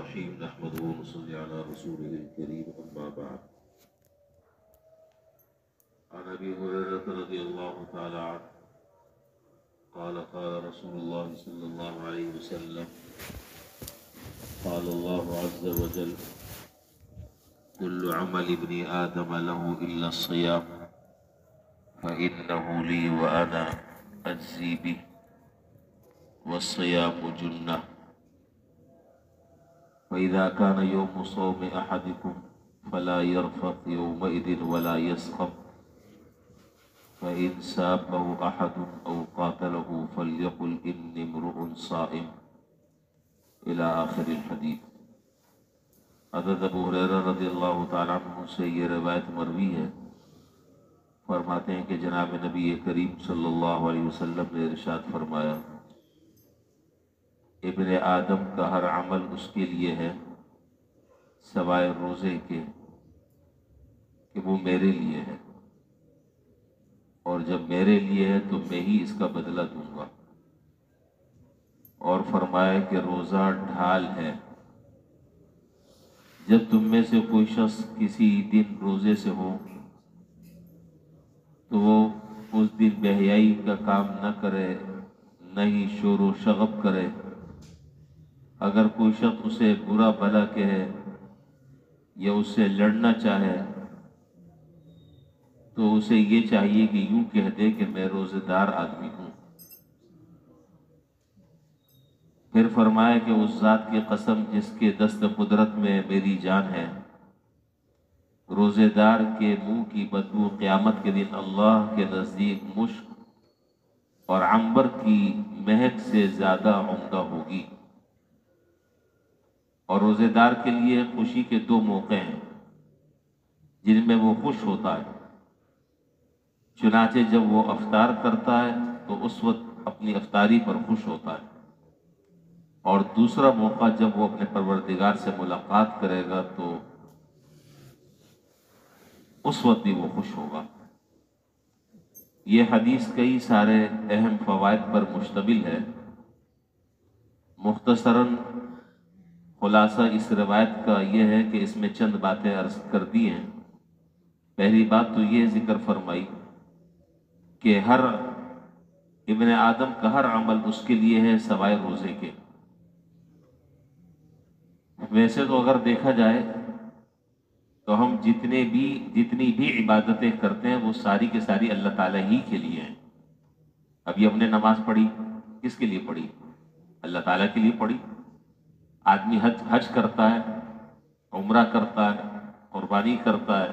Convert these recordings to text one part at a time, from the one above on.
الرحيم نحمده ونصلي على رسوله الكريم أما بعد. عن أبي هريرة رضي الله تعالى عنه قال قال رسول الله صلى الله عليه وسلم قال الله عز وجل كل عمل ابن آدم له إلا الصيام فإنه لي وأنا أجزي به والصيام جنة فإذا كان يوم صوم أحدكم فلا يرفث يومئذ ولا يسخط فإن سابه أحد أو قاتله فليقل إني امرؤ صائم إلى آخر الحديث. حضرت ابو ہریرہ رضی اللہ تعالیٰ عنہ سے یہ روایت مروی ہے، فرماتے ہیں کہ جناب نبی کریم صلی اللہ علیہ وسلم نے ارشاد فرمایا ابن آدم کا ہر عمل اس کے لیے ہے سوائے روزے کے کہ وہ میرے لیے ہے، اور جب میرے لیے ہے تو میں ہی اس کا بدلہ دوں گا. اور فرمایا کہ روزہ ڈھال ہے، جب تم میں سے کوئی شخص کسی دن روزے سے ہو تو وہ اس دن بے حیائی کا کام نہ کرے، نہ ہی شور و شغب کرے. اگر کوئی شخص اسے برا بھلا کہے یا اس سے لڑنا چاہے تو اسے یہ چاہیے کہ یوں کہہ دے کہ میں روزے دار آدمی ہوں. پھر فرمایا کہ اس ذات کی قسم جس کے دست قدرت میں میری جان ہے، روزے دار کے منہ کی بدبو قیامت کے دن اللہ کے نزدیک مشک اور عنبر کی مہک سے زیادہ عمدہ ہوگی. اور روزے دار کے لیے خوشی کے دو موقع ہیں جن میں وہ خوش ہوتا ہے. چنانچہ جب وہ افطار کرتا ہے تو اس وقت اپنی افطاری پر خوش ہوتا ہے، اور دوسرا موقع جب وہ اپنے پروردگار سے ملاقات کرے گا تو اس وقت بھی وہ خوش ہوگا. یہ حدیث کئی سارے اہم فوائد پر مشتمل ہے. مختصراً خلاصہ اس روایت کا یہ ہے کہ اس میں چند باتیں عرض کر دی ہیں. پہلی بات تو یہ ذکر فرمائی کہ ہر ابن آدم کا ہر عمل اس کے لیے ہے سوائے روزے کے. ویسے تو اگر دیکھا جائے تو ہم جتنی بھی عبادتیں کرتے ہیں وہ ساری کے ساری اللہ تعالیٰ ہی کے لیے ہیں. ابھی ہم نے نماز پڑھی، کس کے لیے پڑھی؟ اللہ تعالیٰ کے لیے پڑھی. آدمی حج کرتا ہے، عمرہ کرتا ہے، قربانی کرتا ہے،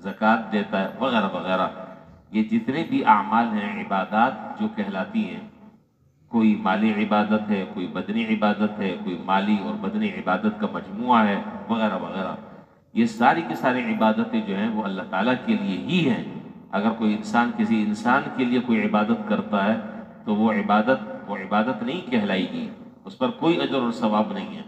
زکوٰۃ دیتا ہے، وغیرہ وغیرہ. یہ جتنے بھی اعمال ہیں، عبادات جو کہلاتی ہیں، کوئی مالی عبادت ہے، کوئی بدنی عبادت ہے، کوئی مالی اور بدنی عبادت کا مجموعہ ہے، وغیرہ وغیرہ. یہ ساری کی ساری عبادتیں جو ہیں وہ اللہ تعالیٰ کے لیے ہی ہیں. اگر کوئی انسان کسی انسان کے لیے کوئی عبادت کرتا ہے تو وہ عبادت نہیں کہلائے گی، اس پر کوئی اجر اور ثواب نہیں ہے.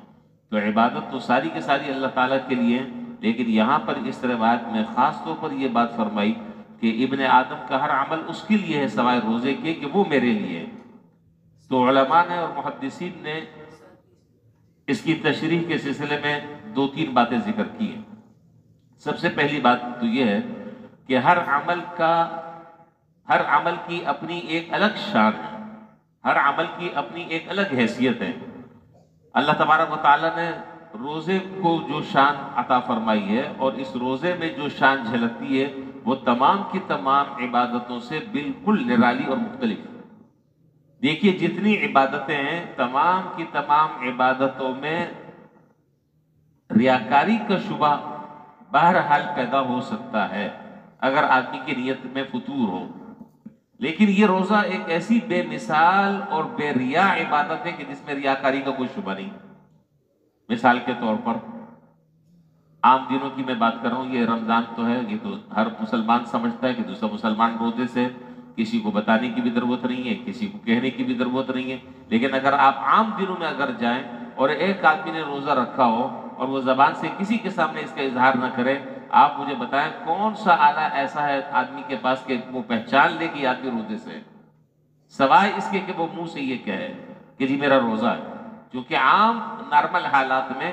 تو عبادت تو ساری کی ساری اللہ تعالیٰ کے لیے، لیکن یہاں پر اس روایت میں خاص طور پر یہ بات فرمائی کہ ابن آدم کا ہر عمل اس کے لیے ہے سوائے روزے کے کہ وہ میرے لیے. تو علماء نے اور محدثین نے اس کی تشریح کے سلسلے میں دو تین باتیں ذکر کی ہیں. سب سے پہلی بات تو یہ ہے کہ ہر عمل کی اپنی ایک الگ شان ہے، ہر عمل کی اپنی ایک الگ حیثیت ہے. اللہ تبارک و تعالیٰ نے روزے کو جو شان عطا فرمائی ہے اور اس روزے میں جو شان جھلکتی ہے وہ تمام کی تمام عبادتوں سے بالکل نرالی اور مختلف ہے. دیکھیے جتنی عبادتیں ہیں تمام کی تمام عبادتوں میں ریاکاری کا شبہ بہرحال پیدا ہو سکتا ہے اگر آدمی کی نیت میں فطور ہو. لیکن یہ روزہ ایک ایسی بے مثال اور بے ریا عبادت ہے کہ جس میں ریاکاری کا کوئی شبہ نہیں. مثال کے طور پر عام دنوں کی میں بات کر رہا ہوں، یہ رمضان تو ہے، یہ تو ہر مسلمان سمجھتا ہے کہ دوسرا مسلمان روزے سے کسی کو بتانے کی بھی ضرورت نہیں ہے، کسی کو کہنے کی بھی ضرورت نہیں ہے. لیکن اگر آپ عام دنوں میں اگر جائیں اور ایک آدمی نے روزہ رکھا ہو اور وہ زبان سے کسی کے سامنے اس کا اظہار نہ کرے، آپ مجھے بتائیں کون سا آلہ ایسا ہے آدمی کے پاس کہ وہ پہچان لے کہ یہ آدمی روزے سے، سوائے اس کے کہ وہ منہ سے یہ کہے کہ جی میرا روزہ ہے. کیونکہ عام نارمل حالات میں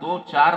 2-4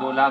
2,00,000,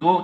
2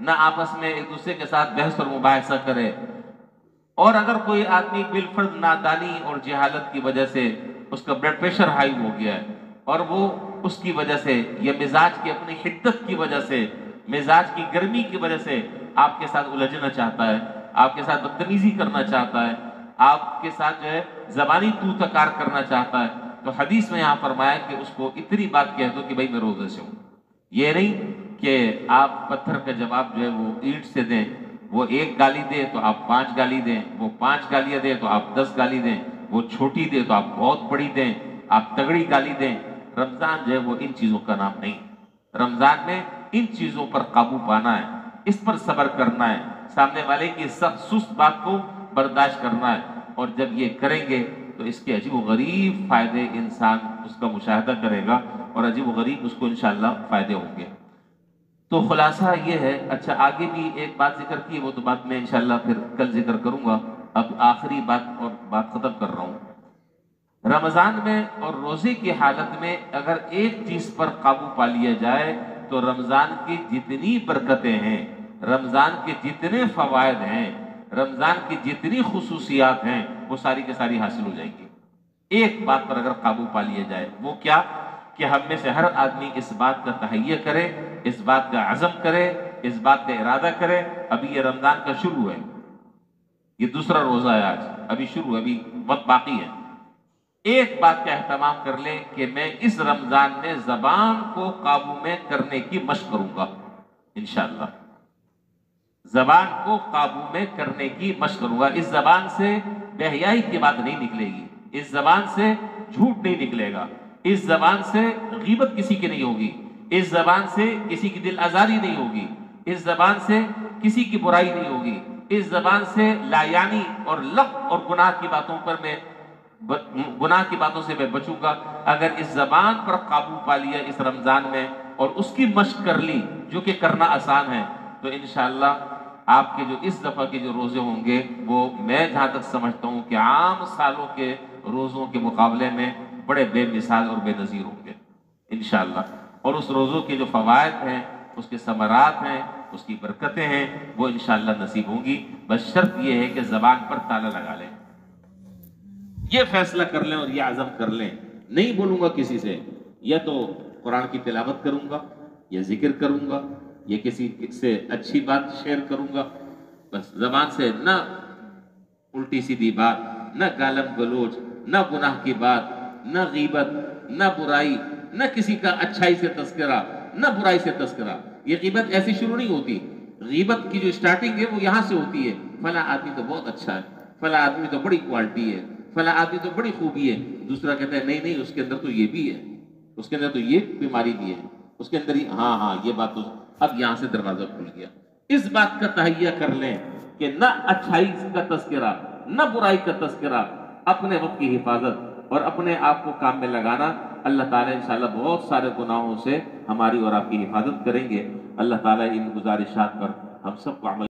نہ آپس میں ایک دوسرے کے ساتھ بحث اور مباحثہ کرے، اور اگر کوئی آدمی بالفرض نادانی اور جہالت کی وجہ سے اس کا بلڈ پریشر ہائی ہو گیا ہے، اور وہ اس کی وجہ سے یا مزاج کی اپنی حدت کی وجہ سے، مزاج کی گرمی کی وجہ سے آپ کے ساتھ الجھنا چاہتا ہے، آپ کے ساتھ بدتمیزی کرنا چاہتا ہے، آپ کے ساتھ جو ہے زبانی تو تکار کرنا چاہتا ہے، تو حدیث میں یہاں فرمایا کہ اس کو اتنی بات کہہ دو کہ بھائی میں روزے سے ہوں۔ یہ نہیں کہ آپ پتھر کا جواب جو ہے وہ اینٹ سے دیں، وہ ایک گالی دے تو آپ 5 گالی دیں، وہ 5 گالیاں دے تو آپ 10 گالی دیں، وہ چھوٹی دے تو آپ بہت بڑی دیں، آپ تگڑی گالی دیں۔ رمضان جو ہے وہ ان چیزوں کا نام نہیں۔ رمضان میں ان چیزوں پر قابو پانا ہے، اس پر صبر کرنا ہے، سامنے والے کی سخت سست بات کو برداشت کرنا ہے، اور جب یہ کریں گے تو اس کے عجیب و غریب فائدے انسان اس کا مشاہدہ کرے گا، اور عجیب و غریب اس کو انشاءاللہ فائدے ہوں گے۔ تو خلاصہ یہ ہے۔ اچھا، آگے بھی ایک بات ذکر کی، وہ تو بات میں انشاءاللہ پھر کل ذکر کروں گا، اب آخری بات ختم کر رہا ہوں۔ رمضان میں اور روزے کی حالت میں اگر ایک چیز پر قابو پا لیا جائے تو رمضان کی جتنی برکتیں ہیں، رمضان کے جتنے فوائد ہیں، رمضان کی جتنی خصوصیات ہیں، وہ ساری کی ساری حاصل ہو جائیں گی۔ ایک بات پر اگر قابو پا لیا جائے، وہ کیا؟ کہ ہم میں سے ہر آدمی اس بات کا تہیہ کرے، اس بات کا عزم کرے، اس بات کا ارادہ کرے۔ ابھی یہ رمضان کا شروع ہے، یہ دوسرا روزہ ہے، آج ابھی شروع ہے، ابھی وقت باقی ہے۔ ایک بات کا اہتمام کر لیں کہ میں اس رمضان میں زبان کو قابو میں کرنے کی مشق کروں گا انشاءاللہ۔ زبان کو قابو میں کرنے کی مشق کروں گا۔ اس زبان سے بے حیائی کی بات نہیں نکلے گی، اس زبان سے جھوٹ نہیں نکلے گا، اس زبان سے غیبت کسی کی نہیں ہوگی، اس زبان سے کسی کی دل آزاری نہیں ہوگی، اس زبان سے کسی کی برائی نہیں ہوگی، اس زبان سے لایانی اور لغو اور گناہ کی باتوں سے میں بچوں گا۔ اگر اس زبان پر قابو پا لیا اس رمضان میں اور اس کی مشق کر لی، جو کہ کرنا آسان ہے، تو انشاءاللہ آپ کے جو اس دفعہ کے جو روزے ہوں گے وہ میں جہاں تک سمجھتا ہوں کہ عام سالوں کے روزوں کے مقابلے میں بڑے بے مثال اور بے نظیر ہوں گے انشاءاللہ۔ اور اس روزوں کے جو فوائد ہیں، اس کے ثمرات ہیں، اس کی برکتیں ہیں، وہ انشاءاللہ نصیب ہوں گی۔ بس شرط یہ ہے کہ زبان پر تالا لگا لیں، یہ فیصلہ کر لیں اور یہ عزم کر لیں، نہیں بولوں گا کسی سے، یا تو قرآن کی تلاوت کروں گا، یا ذکر کروں گا، یا کسی سے اچھی بات شیئر کروں گا۔ بس زبان سے نہ الٹی سیدھی بات، نہ گالم گلوچ، نہ گناہ کی بات، نہ غیبت، نہ برائی، نہ کسی کا اچھائی سے تذکرہ، نہ برائی سے تذکرہ۔ یہ غیبت ایسی شروع نہیں ہوتی، غیبت کی جو سٹارٹنگ ہے وہ یہاں سے ہوتی ہے، فلاں آدمی تو بہت اچھا ہے، فلاں آدمی تو بڑی کوالٹی ہے، فلاں آدمی تو بڑی خوبی ہے۔ دوسرا کہتا ہے نہیں نہیں، اس کے اندر تو یہ بھی ہے، اس کے اندر تو یہ بیماری بھی ہے، اس کے اندر ہی ہاں یہ بات تو۔ اب یہاں سے دروازہ کھل گیا۔ اس بات کا تہیہ کر لیں کہ نہ اچھائی کا تذکرہ، نہ برائی کا تذکرہ، اپنے وقت کی حفاظت اور اپنے آپ کو کام میں لگانا۔ اللہ تعالیٰ انشاءاللہ بہت سارے گناہوں سے ہماری اور آپ کی حفاظت کریں گے۔ اللہ تعالیٰ ان گزارشات پر ہم سب کو عمل